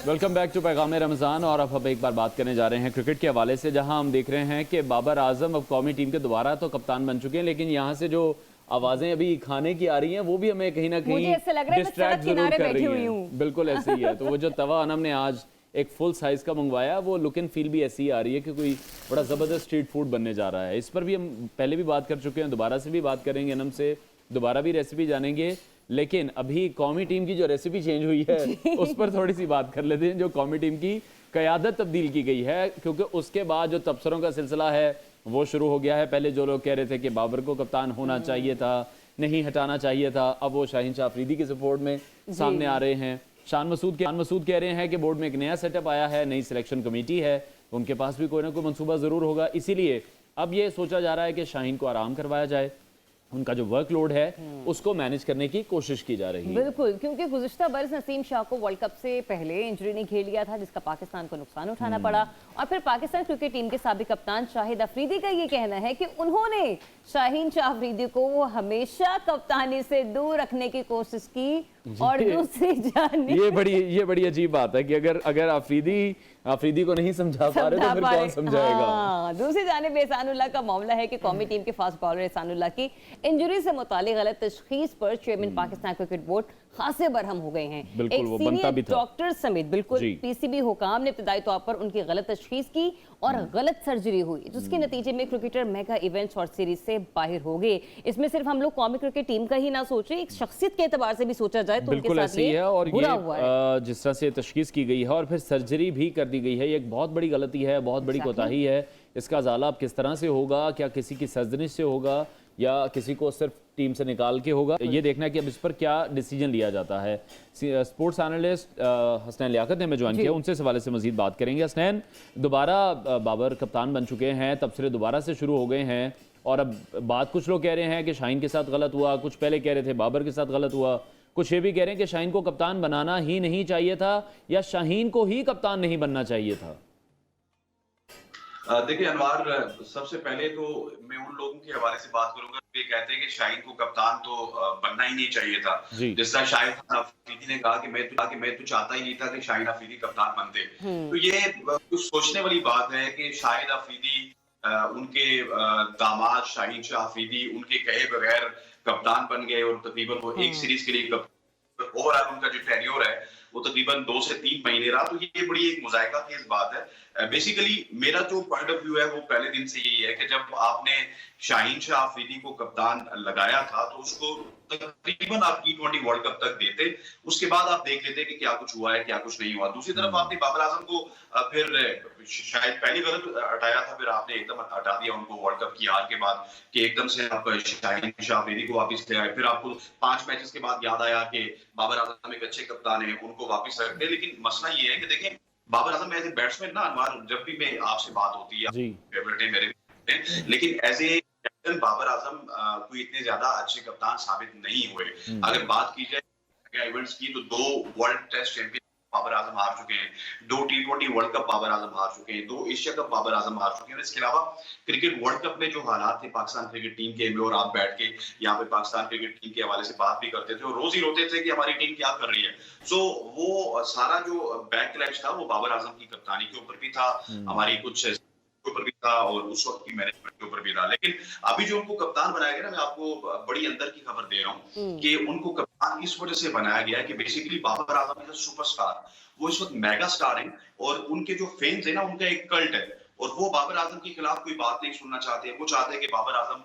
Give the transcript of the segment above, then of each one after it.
Welcome back to पैगाम रमज़ान। और अब एक बार बात करने जा रहे हैं क्रिकेट के हवाले से, जहां हम देख रहे हैं कि बाबर आजम अब कौमी टीम के दोबारा तो कप्तान बन चुके हैं, लेकिन यहां से जो आवाज़ें अभी खाने की आ रही हैं वो भी हमें कहीं ना कहीं डिस्ट्रैक्ट जरूर कर रही हैं। बिल्कुल ऐसे ही है। तो वो जो तवा अनम ने आज एक फुल साइज का मंगवाया, वो लुक एंड फील भी ऐसी ही आ रही है कि कोई बड़ा ज़बरदस्त स्ट्रीट फूड बनने जा रहा है। इस पर भी हम पहले भी बात कर चुके हैं, दोबारा से भी बात करेंगे, अनम से दोबारा भी रेसिपी जानेंगे। लेकिन अभी कौमी टीम की जो रेसिपी चेंज हुई है उस पर थोड़ी सी बात कर लेते हैं। जो कौमी टीम की क़यादत तब्दील की गई है, क्योंकि उसके बाद जो तबसरों का सिलसिला है वो शुरू हो गया है। पहले जो लोग कह रहे थे कि बाबर को कप्तान होना चाहिए था, नहीं हटाना चाहिए था, अब वो शाहीन शाह अफरीदी के सपोर्ट में सामने आ रहे हैं। शान मसूद कह रहे हैं कि बोर्ड में एक नया सेटअप आया है, नई सिलेक्शन कमेटी है, उनके पास भी कोई ना कोई मंसूबा ज़रूर होगा। इसीलिए अब ये सोचा जा रहा है कि शाहीन को आराम करवाया जाए, उनका जो वर्कलोड है उसको मैनेज करने की कोशिश की जा रही है। बिल्कुल, क्योंकि गुज़िश्ता बरस नसीम शाह को वर्ल्ड कप से पहले इंजरी ने घेर लिया था, जिसका पाकिस्तान को नुकसान उठाना पड़ा। और फिर पाकिस्तान क्रिकेट टीम के साबिक कप्तान शाहिद अफरीदी का ये कहना है कि उन्होंने शाहीन शाह अफरीदी को हमेशा कप्तानी से दूर रखने की कोशिश की। और दूसरी जानिब ये बड़ी अजीब बात है कि अगर अफरीदी को नहीं समझा पा रहे तो फिर कौन समझाएगा। दूसरी जानिब एहसानुल्लाह का मामला है कि कौमी टीम के फास्ट बॉलर एहसानुल्लाह की इंजरी से मुतालिक गलत तशखीस पर चेयरमैन पाकिस्तान क्रिकेट बोर्ड खासे बरहम हो गए हैं। एक सीनियर डॉक्टर समेत बिल्कुल पीसीबी हुकाम ने इब्तदाई तौर पर उनकी गलत तशखीस की और गलत सर्जरी हुई, जिसके नतीजे में क्रिकेटर मेगा इवेंट्स और सीरीज से बाहर हो गए। इसमें सिर्फ हम लोग कौमी क्रिकेट टीम का ही ना सोचे, एक शख्सियत के एतबार से भी सोचा जाए तो बिल्कुल ऐसे ही है। और ये जिस तरह से तशखीस की गई है और फिर सर्जरी भी कर दी गई है, ये एक बहुत बड़ी गलती है, बहुत बड़ी कोताही है। इसका अजाला अब किस तरह से होगा, क्या किसी की सर्जरी से होगा या किसी को सिर्फ टीम से निकाल के होगा, ये देखना कि अब इस पर क्या डिसीजन लिया जाता है। स्पोर्ट्स एनालिस्ट हसनैन लियाकत ने हमें ज्वाइन किया, उनसे इस हवाले से मजीद बात करेंगे। हसनैन, दोबारा बाबर कप्तान बन चुके हैं, तबसरे दोबारा से शुरू हो गए हैं और अब बात कुछ लोग कह रहे हैं कि शाहीन के साथ गलत हुआ, कुछ पहले कह रहे थे बाबर के साथ गलत हुआ, कुछ ये भी कह रहे हैं कि शाहीन को कप्तान बनाना ही नहीं चाहिए था या शाहीन को ही कप्तान नहीं बनना चाहिए था। देखिए अनवार, सबसे पहले तो मैं उन लोगों के हवाले से बात करूंगा जो कहते हैं कि शाहीन को कप्तान तो बनना ही नहीं चाहिए था। जिस तरह शाहीन अफरीदी ने कहा कि मैं तो चाहता ही नहीं था कि शाहीन अफरीदी कप्तान बनते। तो ये कुछ सोचने वाली बात है कि शाहिद अफरीदी, उनके दामाद शाहीन शाह अफरीदी उनके कहे बगैर कप्तान बन गए और तकरीबन वो एक सीरीज के लिए ओवरऑल उनका जो टेन्योर है वो तकरीबन 2 से 3 महीने रहा। तो ये बड़ी एक मुज़ायका खेज बात है। बेसिकली मेरा जो पॉइंट ऑफ व्यू है वो पहले दिन से यही है कि जब आपने शाहीन शाह अफरीदी को कप्तान लगाया था तो उसको तकरीबन आप T20 वर्ल्ड कप तक देते, उसके बाद आप देख लेते कि क्या कुछ हुआ है क्या कुछ नहीं हुआ। दूसरी तरफ आपने बाबर आजम को फिर शायद पहली गलत हटाया था, फिर आपने एकदम हटा दिया उनको वर्ल्ड कप की हार के बाद कि एकदम से आप शाहीन शाह अफरीदी को वापस ले आए। फिर आपको 5 मैचेस के बाद याद आया कि बाबर आजम एक अच्छे कप्तान है, उनको वापस रखते। लेकिन मसला ये है कि देखें, Babar Azam as a batsman ना अनवार, जब भी मैं आपसे बात होती है फेवरेट है मेरे, लेकिन as a captain Babar Azam कोई इतने ज्यादा अच्छे कप्तान साबित नहीं हुए। अगर बात की जाए इवेंट्स की तो 2 world test champion Babar Azam हार चुके हैं, 2 T20 world cup Babar Azam हार चुके हैं, 2 एशिया कप बाबर आजम हार चुके हैं। इसके अलावा क्रिकेट वर्ल्ड कप में जो हालात थे पाकिस्तान क्रिकेट टीम के में, और आप बैठ के यहाँ पे पाकिस्तान क्रिकेट टीम के हवाले से बात भी करते थे और रोज ही रोते थे कि हमारी टीम क्या कर रही है। सो वो सारा जो बैकलैश था वो बाबर आजम की कप्तानी के ऊपर भी था, हमारी कुछ ऊपर भी था और उस वक्त की मैनेजमेंट के ऊपर भी था। लेकिन अभी जो उनको कप्तान बनाया गया ना, मैं आपको बड़ी अंदर की खबर दे रहा हूँ कि उनको कप्तान इस वजह से बनाया गया है कि basically Babar Azam is a superstar, वो इस वक्त मेगा स्टार है और उनके जो फैंस है ना उनका एक कल्ट है और वो बाबर आजम के खिलाफ कोई बात नहीं सुनना चाहते। वो चाहते हैं कि बाबर आजम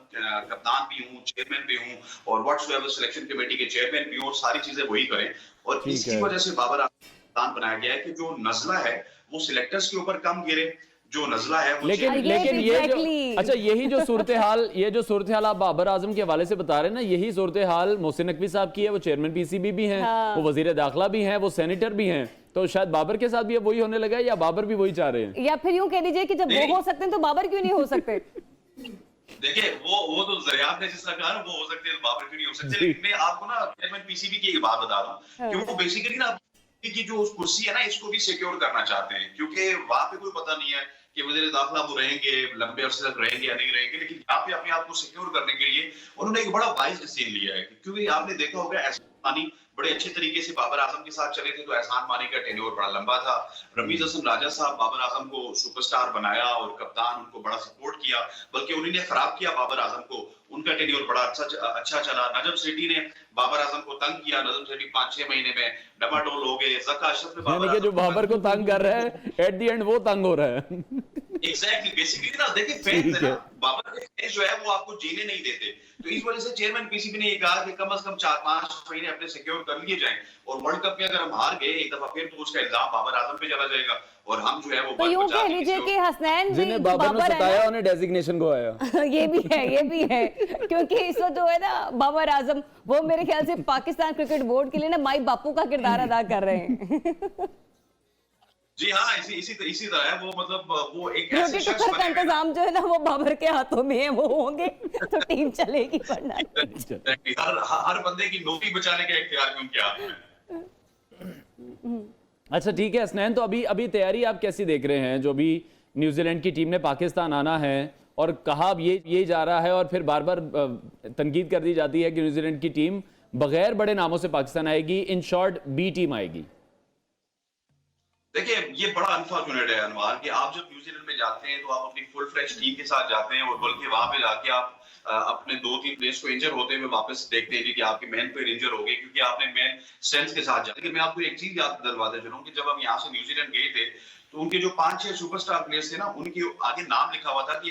कप्तान भी हूँ, चेयरमैन भी हूँ और व्हाट्सएवर सिलेक्शन कमेटी के चेयरमैन भी हूँ, सारी चीजें वही करें। और इसकी वजह से बाबर आजम कप्तान बनाया गया है कि जो नजला है वो सिलेक्टर्स के ऊपर कम गिरे, जो नजला है वो लेकिन ये जो अच्छा यही जो सूरत हाल आप बाबर आजम के हवाले से बता रहे हैं ना, यही सूरत हाल मोहसिन नकवी साहब की है। वो चेयरमैन पीसीबी भी हैं, वो वजीर दाखिला भी हैं, वो सेनेटर भी हैं। तो शायद बाबर के साथ भी अब वही होने लगा है या बाबर भी वही चाह रहे हैं, या फिर यूं कह लीजिए कि जब वो हो सकते हैं तो बाबर क्यों नहीं हो सकते। देखिए वो तो जरियाब ने जिस तरह कहा वो हो सकते हैं, बाबर क्यों नहीं हो सकते। लेकिन मैं आपको ना चेयरमैन पीसीबी की एक बात बता रहा हूँ कि वो बेसिकली ना की जो कुर्सी है ना इसको भी सिक्योर करना चाहते हैं, क्योंकि वहां पे कोई पता नहीं है कि वज़ीर दाखिला वो रहेंगे लंबे अरसे तक रहेंगे या नहीं रहेंगे। लेकिन यहाँ पे अपने आप को सिक्योर करने के लिए उन्होंने एक बड़ा वाइज डिसीजन लिया है, क्योंकि आपने देखा होगा मानी बड़े अच्छे तरीके से बाबर आजम के साथ चले थे, तो एहसान मानी का टेन्योर बड़ा लंबा था। रमीज हसन राजा साहब बाबर आजम को सुपरस्टार बनाया और कप्तान उनको बड़ा सपोर्ट किया, बल्कि उन्होंने खराब किया बाबर आजम को। उनका टेन्योर बड़ा अच्छा चला। नजम सेठी ने बाबर आजम को तंग किया। नजम सेठी 5-6 महीने में डमाडोल हो गए। ज़का अशरफ ने यानी कि जो बाबर को तंग कर रहा है, एट द एंड वो तंग हो रहा है। एग्जैक्टली, बेसिकली ना देखिए, फैंस है ना, बाबर के फैंस जो है वो आपको जीने नहीं देते। तो इस वजह से चेयरमैन पीसीबी ने ये कहा कि कम से कम 4-5 महीने अपने सिक्योर कर लिए जाएं, और वर्ल्ड कप में अगर हम हार गए एक दफा फिर, तो उसका इल्जाम बाबर आजम पे चला जाएगा और हम जो है वो तो यूं कह लीजिए कि हसनैन जिन्हें बाबर ने सताया उन्हें डेजिग्नेशन को आया। ये भी है क्योंकि इस वक्त जो है ना बाबर आजम, वो मेरे ख्याल से पाकिस्तान क्रिकेट बोर्ड के लिए ना माई बापू का किरदार अदा कर रहे हैं। जी हाँ, इसी तरह है वो, मतलब वो एक रोटी टुकड़ का इंतजाम जो है ना वो बाबर के हाथों में है, वो होंगे तो टीम चलेगी, वरना हर बंदे की नौकरी बचाने का इख्तियार भी उनके हाथ में। अच्छा ठीक है हसनैन, तो अभी तैयारी आप कैसी देख रहे हैं? जो भी न्यूजीलैंड की टीम ने पाकिस्तान आना है और कहा अब ये जा रहा है, और फिर बार बार तनकीद कर दी जाती है कि न्यूजीलैंड की टीम बगैर बड़े नामों से पाकिस्तान आएगी, इन शॉर्ट बी टीम आएगी। देखिए, ये बड़ा अनफॉर्चुनेट है अनवार कि आप जब न्यूजीलैंड में जाते हैं तो आप अपनी फुल फ्रेश टीम के साथ जाते हैं, और बल्कि वहां पे जाके आप अपने 2-3 प्लेयर्स को इंजर होते हुए वापस देखते हैं कि आपके मेन प्लेयर इंजर हो गए क्योंकि आपने मेन स्ट्रेंथ के साथ जाते। लेकिन मैं आपको एक चीज याद दिलवाता चलूं कि जब हम यहाँ से न्यूजीलैंड गए थे तो उनके जो 5-6 सुपरस्टार प्लेयर्स थे ना, उनके आगे नाम लिखा हुआ था कि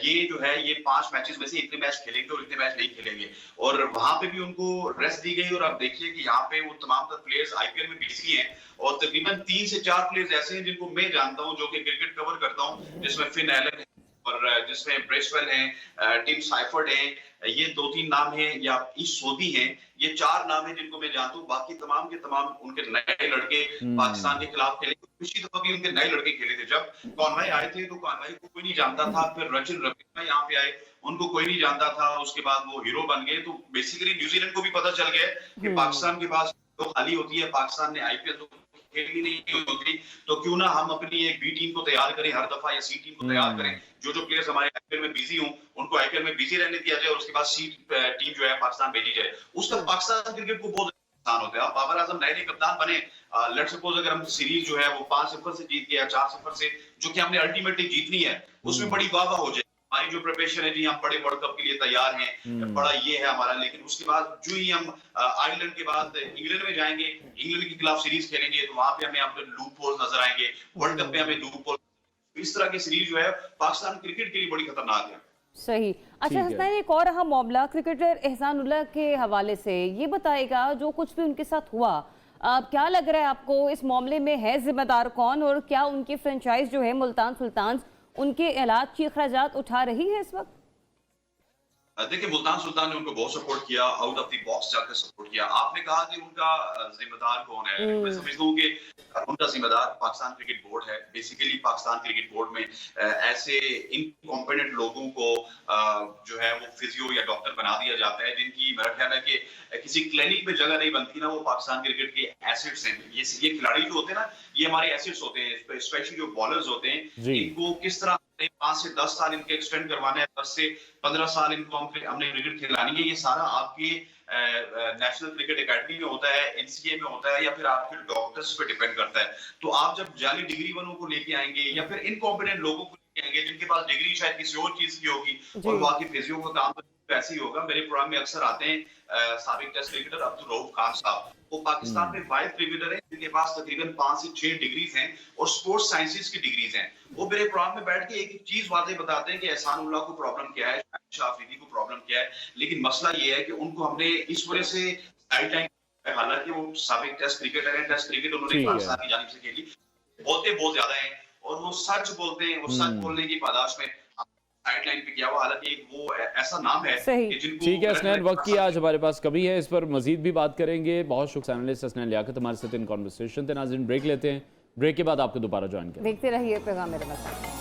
ये जो है ये 5 मैचेस में से इतने मैच खेलेंगे और इतने मैच नहीं खेलेंगे, और वहां पे भी उनको रेस्ट दी गई। और आप देखिए कि यहाँ पे वो तमाम तर प्लेयर्स आईपीएल में बिजी हैं, और तकरीबन 3 से 4 प्लेयर्स ऐसे हैं जिनको मैं जानता हूँ, जो कि क्रिकेट कवर करता हूँ, जिसमें फिन एलन है और जिसमें ब्रेसवेल हैं, टिम साइफर्ड हैं, ये 2-3 नाम हैं, या ईश सोदी हैं, ये 4 नाम हैं जिनको मैं जानता हूँ। बाकी तमाम के तमाम उनके नए लड़के पाकिस्तान के खिलाफ खेले। पिछली दफा भी उनके नए लड़के खेले थे। जब कॉनवाई आए थे तो कॉनवाई को कोई नहीं जानता था, फिर रचिन रवीना यहाँ पे आए, उनको कोई नहीं जानता था, उसके बाद वो हीरो बन गए। तो बेसिकली न्यूजीलैंड को भी पता चल गया कि पाकिस्तान के पास तो खाली होती है, पाकिस्तान ने आईपीएल तो खेली नहीं होती, तो क्यों ना हम अपनी एक बी टीम को तैयार करें हर दफा, या सी टीम को तैयार करें। जो प्लेयर्स हमारे आईपीएल में बिजी हों उनको आईपीएल में बिजी रहने दिया जाए, और उसके बाद सी टीम जो है पाकिस्तान भेजी जाए। उसका पाकिस्तान क्रिकेट को बहुत नुकसान होता है। अब बाबर आजम नए कप्तान बने, लेट्स सपोज अगर हम सीरीज जो है वो 5-0 से जीत गया, 4-0 से, जो कि हमने अल्टीमेटली जीतनी है, उसमें बड़ी वाह हो जाए। हमारी जो प्रिपरेशन है जी, हम बड़े वर्ल्ड कप के लिए तैयार हैं, बड़ा ये है हमारा। लेकिन उसके बाद जो ही हम आयरलैंड के बाद इंग्लैंड में जाएंगे, इंग्लैंड के खिलाफ सीरीज खेलेंगे, तो वहां पे हमें अपने लूप होल नजर आएंगे, वर्ल्ड कप में हमें लूप होल। इस तरह की सीरीज जो है पाकिस्तान क्रिकेट के लिए बड़ी खतरनाक है। सही। अच्छा हसनैन, एक और अहम मामला क्रिकेटर एहसानुल्लाह के हवाले से ये बताएगा, जो कुछ भी उनके साथ हुआ, क्या लग रहा है आपको इस मामले में है जिम्मेदार कौन, और क्या उनकी फ्रेंचाइज जो है मुल्तान सुल्तान उनके इलाज की अखराजात उठा रही है इस वक्त? देखिए, मुल्तान सुल्तान ने उनको बहुत सपोर्ट किया, आउट ऑफ द बॉक्स जाकर सपोर्ट किया। आपने कहा कि उनका जिम्मेदार कौन है, मैं समझता हूँ कि उनका जिम्मेदार पाकिस्तान क्रिकेट बोर्ड है। बेसिकली पाकिस्तान क्रिकेट बोर्ड में ऐसे इनकॉम्पिटेंट लोगों को जो है वो फिजियो या डॉक्टर बना दिया जाता है, जिनकी मेरा ख्याल है कि किसी क्लिनिक में जगह नहीं बनती ना। वो पाकिस्तान क्रिकेट के एसेट्स हैं। ये खिलाड़ी जो होते हैं ना, ये हमारे एसेट्स होते हैं, स्पेशली जो बॉलर्स होते हैं, इनको किस तरह 5 से 10 साल इनके एक्सटेंड करवाना है, 10 से 15 साल इनको हमने क्रिकेट खिलानी है। ये सारा आपके नेशनल क्रिकेट एकेडमी में होता है, एनसीए में होता है, या फिर आपके डॉक्टर्स पे डिपेंड करता है। तो आप जब जाली डिग्री वालों को लेके आएंगे, या फिर इनकॉम्पिटेंट लोगों को लेके आएंगे जिनके पास डिग्री शायद किसी और चीज की होगी, और वो आके फिजियो का काम ऐसे ही होगा। मेरे प्रोग्राम में अक्सर आते हैं साबिक टेस्ट क्रिकेटर अब्दुल रऊफ खान साहब। वो पाकिस्तान में वाइल्ड क्रिकेटर हैं जिनके पास तकरीबन 5 से 6 डिग्रीज हैं, और स्पोर्ट्स साइंसेज की डिग्रीज हैं। वो मेरे प्रोग्राम में बैठ के एक चीज वादे बताते हैं कि एहसानुल्लाह को प्रॉब्लम क्या है, शाहिद अफरीदी को प्रॉब्लम क्या है। लेकिन मसला ये है कि उनको हमने इस वजह से साइडलाइन, हालांकि वो साबिक टेस्ट क्रिकेटर हैं, टेस्ट क्रिकेट उन्होंने पाकिस्तान की जानिब से खेली, बोलते बहुत ज्यादा हैं, और वो सच बोलते हैं, और सच बोलने की पादाश में साइडलाइन पे किया हुआ। हालांकि वो ऐसा नाम है कि जिनको ठीक है हसनैन, वक्त की आज हमारे पास कभी है, इस पर मजीद भी बात करेंगे। बहुत शुक्रिया एनालिस्ट हसनैन लियाकत हमारे साथ इन कॉन्वर्सेशन थे। नाज़रीन ब्रेक लेते हैं, ब्रेक के बाद आपको दोबारा ज्वाइन करें। देखते रहिए पैगाम मेरे मसाला।